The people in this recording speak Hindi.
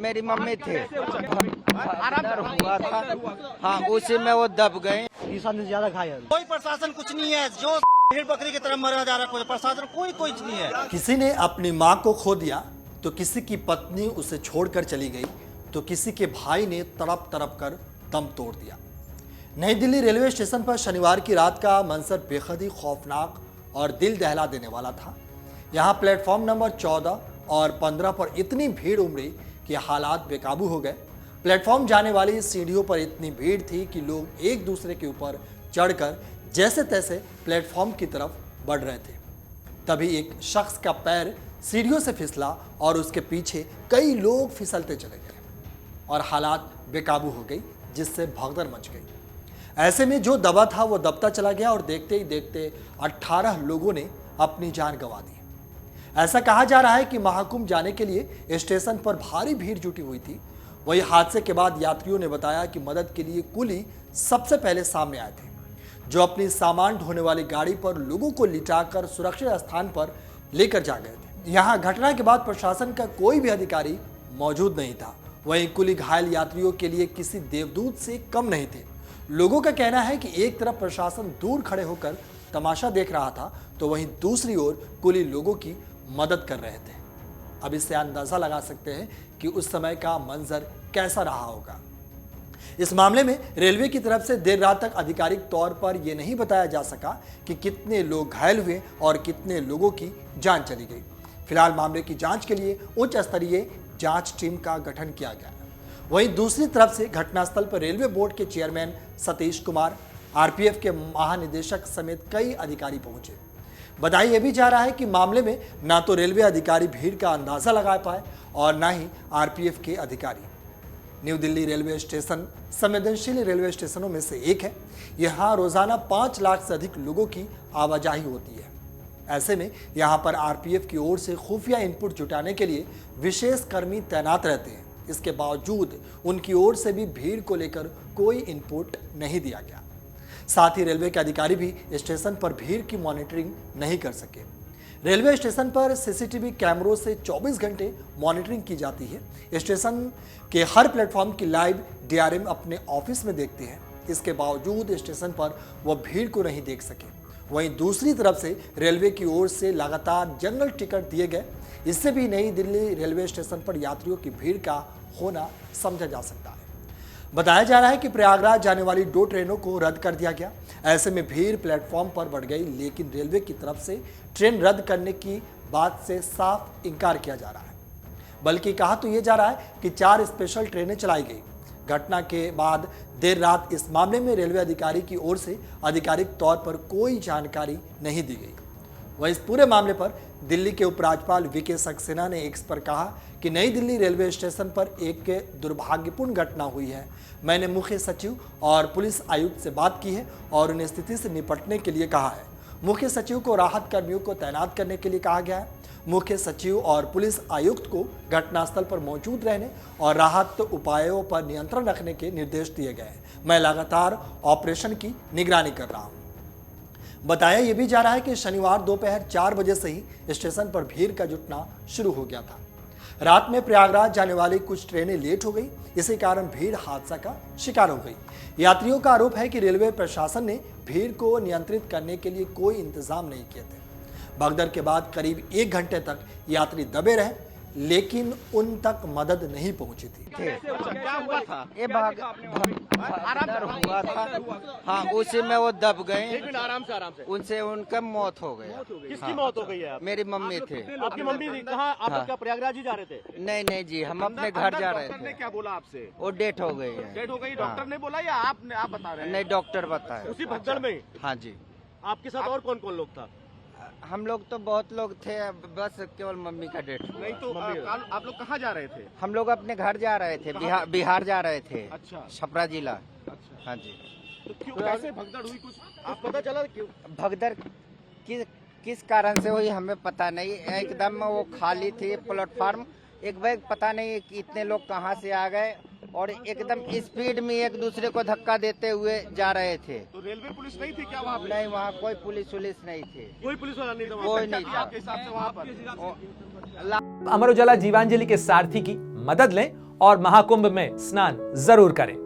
मेरी मम्मी थे, अंदर हुआ था। हाँ, उसी में वो दब गए। ज्यादा घायल। कोई प्रशासन कुछ नहीं है, जो भेड़ बकरी की तरह मरा जा रहा है, कोई प्रशासन कोई कुछ नहीं है। किसी ने अपनी माँ को खो दिया तो किसी की पत्नी उसे छोड़कर चली गई, तो किसी के भाई ने तड़प तड़प कर दम तोड़ दिया। नई दिल्ली रेलवे स्टेशन पर शनिवार की रात का मंजर बेहद ही खौफनाक और दिल दहला देने वाला था। यहाँ प्लेटफॉर्म नंबर 14 और 15 पर इतनी भीड़ उमड़ी कि हालात बेकाबू हो गए। प्लेटफॉर्म जाने वाली सीढ़ियों पर इतनी भीड़ थी कि लोग एक दूसरे के ऊपर चढ़कर जैसे तैसे प्लेटफॉर्म की तरफ बढ़ रहे थे। तभी एक शख्स का पैर सीढ़ियों से फिसला और उसके पीछे कई लोग फिसलते चले गए और हालात बेकाबू हो गई, जिससे भगदड़ मच गई। ऐसे में जो दबा था वो दबता चला गया और देखते ही देखते 18 लोगों ने अपनी जान गंवा दी। ऐसा कहा जा रहा है कि महाकुंभ जाने के लिए स्टेशन पर भारी भीड़ जुटी हुई थी। वही हादसे के बाद यात्रियों ने बताया कि मदद के लिए कुली सबसे पहले सामने आए थे, जो अपनी सामान ढोने वाली गाड़ी पर लोगों को लिटाकर सुरक्षित स्थान पर लेकर जा गए थे। यहाँ घटना के बाद प्रशासन का कोई भी अधिकारी मौजूद नहीं था। वहीं कुली घायल यात्रियों के लिए किसी देवदूत से कम नहीं थे। लोगों का कहना है कि एक तरफ प्रशासन दूर खड़े होकर तमाशा देख रहा था, तो वहीं दूसरी ओर कुली लोगों की मदद कर रहे थे। अब इससे अंदाजा लगा सकते हैं कि उस समय का मंजर कैसा रहा होगा। इस मामले में रेलवे की तरफ से देर रात तक आधिकारिक तौर पर यह नहीं बताया जा सका कि कितने लोग घायल हुए और कितने लोगों की जान चली गई। फिलहाल मामले की जांच के लिए उच्च स्तरीय जांच टीम का गठन किया गया। वहीं दूसरी तरफ से घटनास्थल पर रेलवे बोर्ड के चेयरमैन सतीश कुमार, आरपीएफ के महानिदेशक समेत कई अधिकारी पहुंचे। बताया यह भी जा रहा है कि मामले में ना तो रेलवे अधिकारी भीड़ का अंदाजा लगा पाए और ना ही आरपीएफ के अधिकारी। न्यू दिल्ली रेलवे स्टेशन संवेदनशील रेलवे स्टेशनों में से एक है। यहाँ रोजाना 5 लाख से अधिक लोगों की आवाजाही होती है। ऐसे में यहाँ पर आरपीएफ की ओर से खुफिया इनपुट जुटाने के लिए विशेष कर्मी तैनात रहते हैं। इसके बावजूद उनकी ओर से भी भीड़ को लेकर कोई इनपुट नहीं दिया गया। साथ ही रेलवे के अधिकारी भी स्टेशन पर भीड़ की मॉनिटरिंग नहीं कर सके। रेलवे स्टेशन पर सीसीटीवी कैमरों से 24 घंटे मॉनिटरिंग की जाती है। स्टेशन के हर प्लेटफॉर्म की लाइव डीआरएम अपने ऑफिस में देखते हैं। इसके बावजूद स्टेशन पर वह भीड़ को नहीं देख सके। वहीं दूसरी तरफ से रेलवे की ओर से लगातार जनरल टिकट दिए गए। इससे भी नई दिल्ली रेलवे स्टेशन पर यात्रियों की भीड़ का होना समझा जा सकता है। बताया जा रहा है कि प्रयागराज जाने वाली 2 ट्रेनों को रद्द कर दिया गया। ऐसे में भीड़ प्लेटफॉर्म पर बढ़ गई, लेकिन रेलवे की तरफ से ट्रेन रद्द करने की बात से साफ इनकार किया जा रहा है। बल्कि कहा तो यह जा रहा है कि 4 स्पेशल ट्रेनें चलाई गई। घटना के बाद देर रात इस मामले में रेलवे अधिकारी की ओर से आधिकारिक तौर पर कोई जानकारी नहीं दी गई। वह इस पूरे मामले पर दिल्ली के उपराज्यपाल वीके सक्सेना ने एक्स पर कहा कि नई दिल्ली रेलवे स्टेशन पर एक दुर्भाग्यपूर्ण घटना हुई है। मैंने मुख्य सचिव और पुलिस आयुक्त से बात की है और उन्हें स्थिति से निपटने के लिए कहा है। मुख्य सचिव को राहत कर्मियों को तैनात करने के लिए कहा गया है। मुख्य सचिव और पुलिस आयुक्त को घटनास्थल पर मौजूद रहने और राहत उपायों पर नियंत्रण रखने के निर्देश दिए गए हैं। मैं लगातार ऑपरेशन की निगरानी कर रहा हूँ। बताया यह भी जा रहा है कि शनिवार दोपहर 4 बजे से ही स्टेशन पर भीड़ का जुटना शुरू हो गया था। रात में प्रयागराज जाने वाली कुछ ट्रेनें लेट हो गई। इसी कारण भीड़ हादसा का शिकार हो गई। यात्रियों का आरोप है कि रेलवे प्रशासन ने भीड़ को नियंत्रित करने के लिए कोई इंतजाम नहीं किए थे। भगदड़ के बाद करीब 1 घंटे तक यात्री दबे रहे, लेकिन उन तक मदद नहीं पहुंची थी। क्या हुआ था? ये अंदर हुआ था। हाँ, उसी में वो दब गए। आराम से उनसे उनका मौत हो गई। किसकी मौत हो गई है? मेरी मम्मी थे। आपकी मम्मी थी? कहाँ? आप हाँ। क्या प्रयागराज ही जा रहे थे? नहीं जी, हम अपने घर जा रहे थे। क्या बोला आपसे? वो डेथ हो गई है। डेथ हो गई? डॉक्टर ने बोला या आप बता रहे हैं? नहीं, डॉक्टर बताया। उसी भगदड़ में? हाँ जी। आपके साथ और कौन कौन लोग था? हम लोग तो बहुत लोग थे, बस केवल मम्मी का डेथ। नहीं तो आप लोग कहाँ जा रहे थे? हम लोग अपने घर जा रहे थे, बिहार जा रहे थे। अच्छा। छपरा जिला। अच्छा। हाँ जी। तो क्यों, कैसे भगदड़ हुई, कुछ आप पता चला? क्यों भगदड़ किस कारण से हुई हमें पता नहीं। एकदम वो खाली थी प्लेटफार्म। एक बैग पता नहीं कि इतने लोग कहाँ से आ गए और एकदम स्पीड में एक दूसरे को धक्का देते हुए जा रहे थे। तो रेलवे पुलिस नहीं थी क्या वहाँ पे? नहीं, वहाँ कोई पुलिस नहीं थी। कोई पुलिस वाला नहीं था? कोई नहीं था। आपके हिसाब से वहाँ पर अमर उजाला जीवांजलि के सारथी की मदद लें और महाकुंभ में स्नान जरूर करें।